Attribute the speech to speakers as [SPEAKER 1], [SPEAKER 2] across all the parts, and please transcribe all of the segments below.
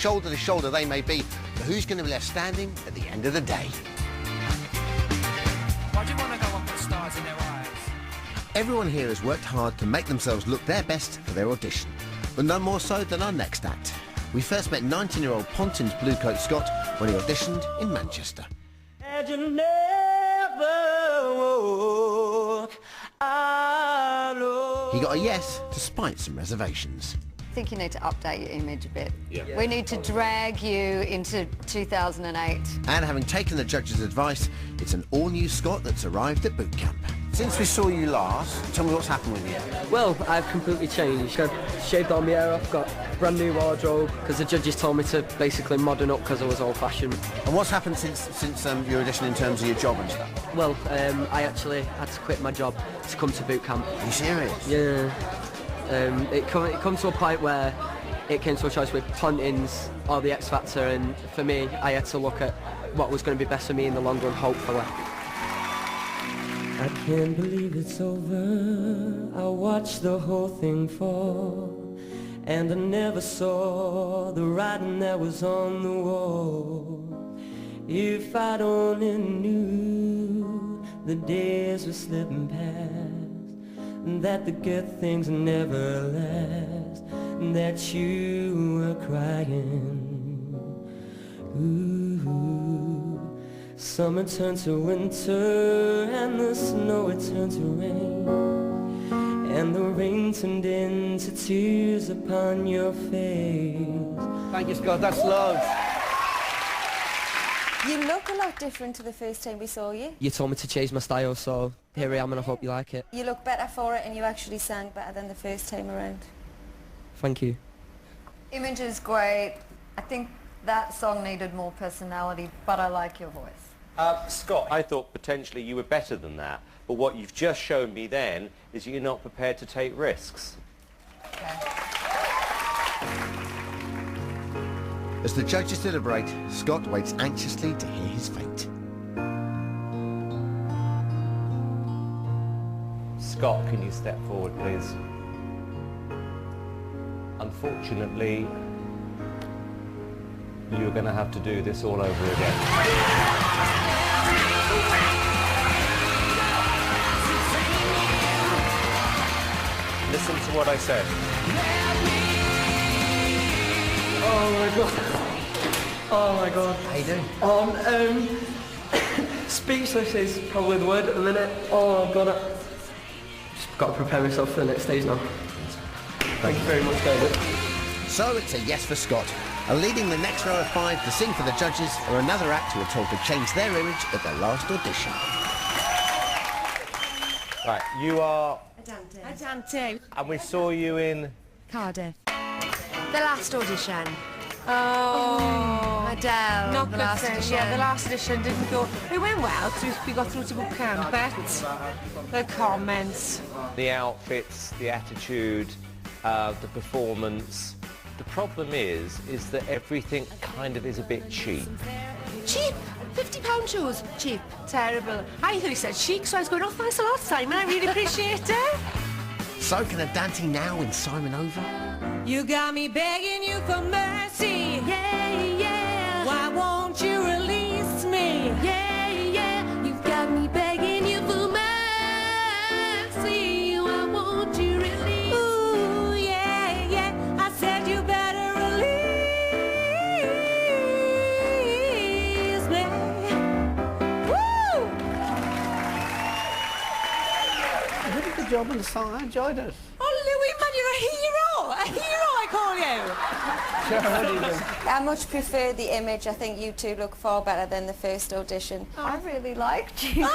[SPEAKER 1] shoulder to shoulder they may be, but who's going to be left standing at the end of the day?
[SPEAKER 2] Why do you want to go and put stars in their eyes?
[SPEAKER 1] Everyone here has worked hard to make themselves look their best for their audition, but none more so than our next act. We first met 19-year-old Pontin's Bluecoat Scott when he auditioned in Manchester.
[SPEAKER 3] And you never walk alone.
[SPEAKER 1] He got a yes despite some reservations.
[SPEAKER 4] I think you need to update your image a bit.
[SPEAKER 5] Yeah.
[SPEAKER 4] We need to drag you into 2008.
[SPEAKER 1] And having taken the judge's advice, it's an all-new Scott that's arrived at boot camp. Since we saw you last, tell me what's happened with you.
[SPEAKER 6] Well, I've completely changed. I've shaved all my hair off, got a brand new wardrobe, because the judges told me to basically modern up because I was old-fashioned.
[SPEAKER 1] And what's happened since your audition in terms of your job and stuff?
[SPEAKER 6] Well, I actually had to quit my job to come to boot camp.
[SPEAKER 1] Are you serious?
[SPEAKER 6] Yeah. It come to a point where it came to a choice with Pontins or the X Factor, and for me, I had to look at what was going to be best for me in the long run, hopefully.
[SPEAKER 3] I can't believe it's over. I watched the whole thing fall, and I never saw the writing that was on the wall. If I'd only knew the days were slipping past, that the good things never last, that you were crying. Ooh. Summer turned to winter, and the snow it turned to rain, and the rain turned into tears upon your face.
[SPEAKER 5] Thank you, Scott. That's loads.
[SPEAKER 7] You look a lot different to the first time we saw you.
[SPEAKER 6] You told me to change my style, so here I am, and I hope you like it.
[SPEAKER 7] You look better for it, and you actually sang better than the first time around.
[SPEAKER 6] Thank you.
[SPEAKER 4] Image is great. I think that song needed more personality, but I like your voice.
[SPEAKER 5] Scott, I thought potentially you were better than that, but what you've just shown me then is you're not prepared to take risks.
[SPEAKER 4] Okay.
[SPEAKER 1] As the judges deliberate, Scott waits anxiously to hear his fate.
[SPEAKER 5] Scott, can you step forward, please? Unfortunately, you're going to have to do this all over again. Listen to what I said.
[SPEAKER 6] Oh my god. Oh my god.
[SPEAKER 1] How you doing?
[SPEAKER 6] Speechless is probably the word at the minute. Oh god, just got to prepare myself for the next stage now. Thank you very much, David.
[SPEAKER 1] So it's a yes for Scott, and leading the next row of five to sing for the judges are another act who are told to change their image at their last audition.
[SPEAKER 5] Right, you are...
[SPEAKER 8] Adante.
[SPEAKER 5] And we saw you in...
[SPEAKER 8] Cardiff. The last audition.
[SPEAKER 7] Oh,
[SPEAKER 8] Adele.
[SPEAKER 7] not
[SPEAKER 8] the
[SPEAKER 7] good
[SPEAKER 8] last
[SPEAKER 7] thing.
[SPEAKER 8] audition.
[SPEAKER 7] Yeah, the last audition didn't go. It went well because we got through to boot camp, but the comments.
[SPEAKER 5] The outfits, the attitude, the performance. The problem is that everything kind of is a bit cheap.
[SPEAKER 8] Cheap. £50 shoes. Cheap.
[SPEAKER 7] Terrible. I thought he said chic, so I was going, oh, thanks a lot, Simon. I really appreciate it.
[SPEAKER 1] So can Adante now win Simon over?
[SPEAKER 7] You got me begging you for mercy. Yeah, yeah. Why won't you release me? Yeah, yeah. You've got me begging you for mercy. Why won't you release? Ooh, yeah, yeah. I said you better release me. Woo!
[SPEAKER 5] You did a good job on the song. I enjoyed it.
[SPEAKER 7] Oh, Louis, man, you're a hero! A hero, I call you! I much prefer the image. I think you two look far better than the first audition.
[SPEAKER 4] I really liked you.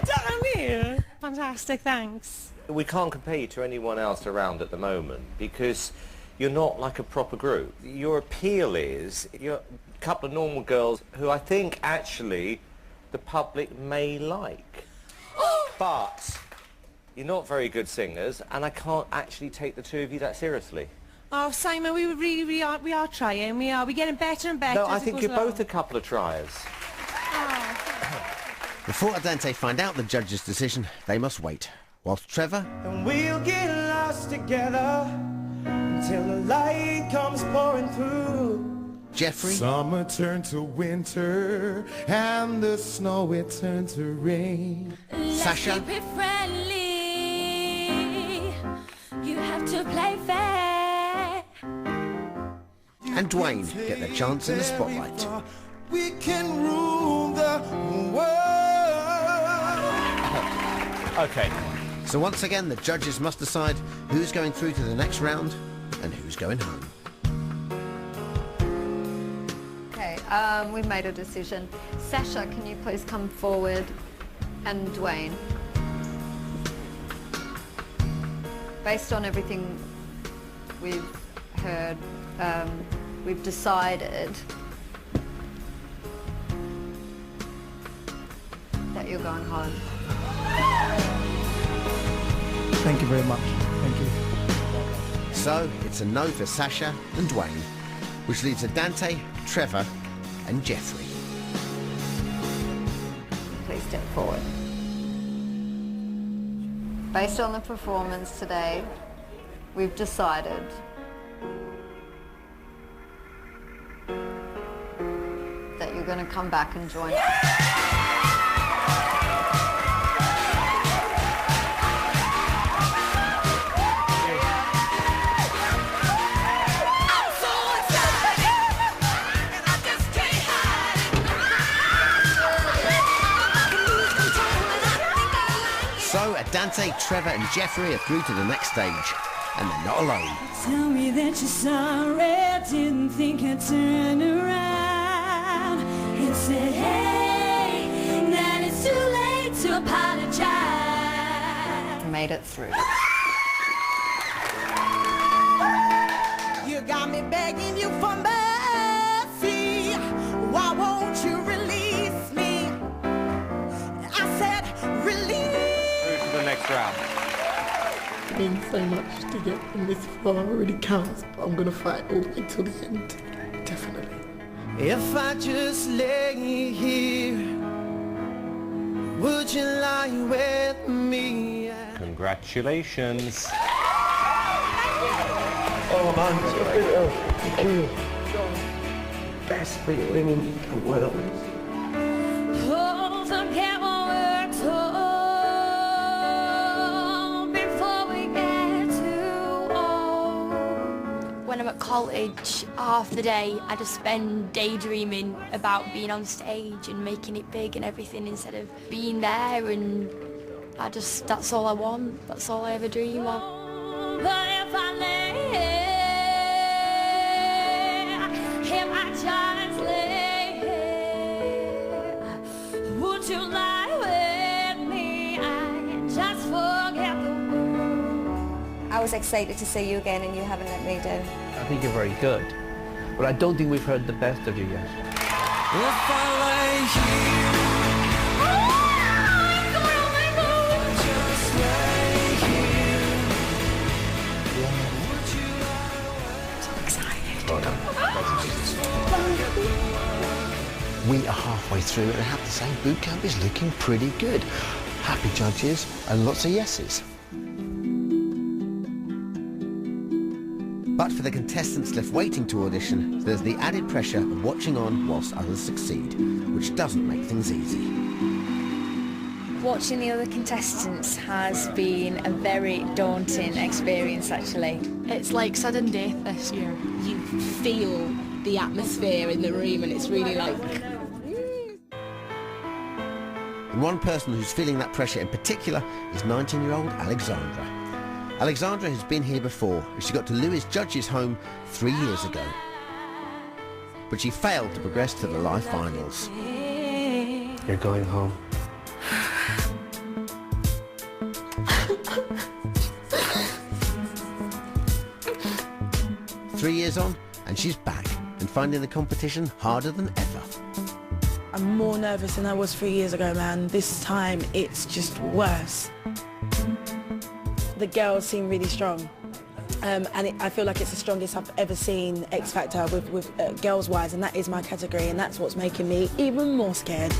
[SPEAKER 7] Damn you! Fantastic, thanks.
[SPEAKER 5] We can't compare you to anyone else around at the moment because you're not like a proper group. Your appeal is you're a couple of normal girls who I think actually the public may like. But you're not very good singers, and I can't actually take the two of you that seriously.
[SPEAKER 7] Oh, Simon, we are trying. We're getting better and better.
[SPEAKER 5] No, I think you're both a couple of tryers.
[SPEAKER 1] Before Adante find out the judge's decision, they must wait. Whilst Trevor...
[SPEAKER 3] And we'll get lost together until the light comes pouring through.
[SPEAKER 1] Jeffrey.
[SPEAKER 9] Summer turned to winter, and the snow it turned to rain.
[SPEAKER 1] Sasha.
[SPEAKER 7] Let's keep it friendly. You have to play fair.
[SPEAKER 1] And Dwayne get their chance in the spotlight.
[SPEAKER 9] We can rule the world.
[SPEAKER 5] Okay.
[SPEAKER 1] So once again, the judges must decide who's going through to the next round and who's going home.
[SPEAKER 4] Okay, we've made a decision. Sasha, can you please come forward? And Dwayne. Based on everything we've heard, we've decided that you're going home.
[SPEAKER 10] Thank you very much. Thank you.
[SPEAKER 1] So it's a no for Sasha and Dwayne, which leaves Dante, Trevor and Jeffrey.
[SPEAKER 4] Please step forward. Based on the performance today, we've decided that you're going to come back and join us.
[SPEAKER 1] So Dante, Trevor and Jeffrey are through to the next stage, and they're not alone.
[SPEAKER 7] Tell me that you're sorry, didn't think I'd turn around and said, hey, that it's too late to apologize.
[SPEAKER 4] Made it through.
[SPEAKER 7] You got me begging you for mercy. Why won't you release me? I said, release.
[SPEAKER 5] Through to the next round.
[SPEAKER 10] It means so much to get from this far. It really counts, but I'm gonna fight all the way till the end. Definitely. If I just lay here, would you lie with me?
[SPEAKER 5] Congratulations.
[SPEAKER 10] Oh man, thank you. Best for you in the world.
[SPEAKER 7] Oh, forget what we're told before we get too old.
[SPEAKER 11] When I'm at college, half the day I just spend daydreaming about being on stage and making it big and everything instead of being there, and that's all I want, that's all I ever dream of.
[SPEAKER 7] But if I lay here, if I just lay here, would you lie with me and just forget the world?
[SPEAKER 12] I was excited to see you again and you haven't let me down.
[SPEAKER 13] I think you're very good, but I don't think we've heard the best of you yet.
[SPEAKER 7] If I lay here, just lay here.
[SPEAKER 12] So excited.
[SPEAKER 1] We are halfway through, and I have to say, boot camp is looking pretty good. Happy judges and lots of yeses. But for the contestants left waiting to audition, there's the added pressure of watching on whilst others succeed, which doesn't make things easy.
[SPEAKER 14] Watching the other contestants has been a very daunting experience, actually.
[SPEAKER 11] It's like sudden death this year.
[SPEAKER 8] You feel the atmosphere in the room and it's really like...
[SPEAKER 1] And one person who's feeling that pressure in particular is 19-year-old Alexandra. Alexandra has been here before, and she got to Lewis Judge's home 3 years ago. But she failed to progress to the live finals.
[SPEAKER 13] You're going home.
[SPEAKER 1] 3 years on, and she's back, and finding the competition harder than ever.
[SPEAKER 15] I'm more nervous than I was 3 years ago, man. This time, it's just worse. The girls seem really strong. I feel like it's the strongest I've ever seen X Factor with girls-wise, and that is my category, and that's what's making me even more scared.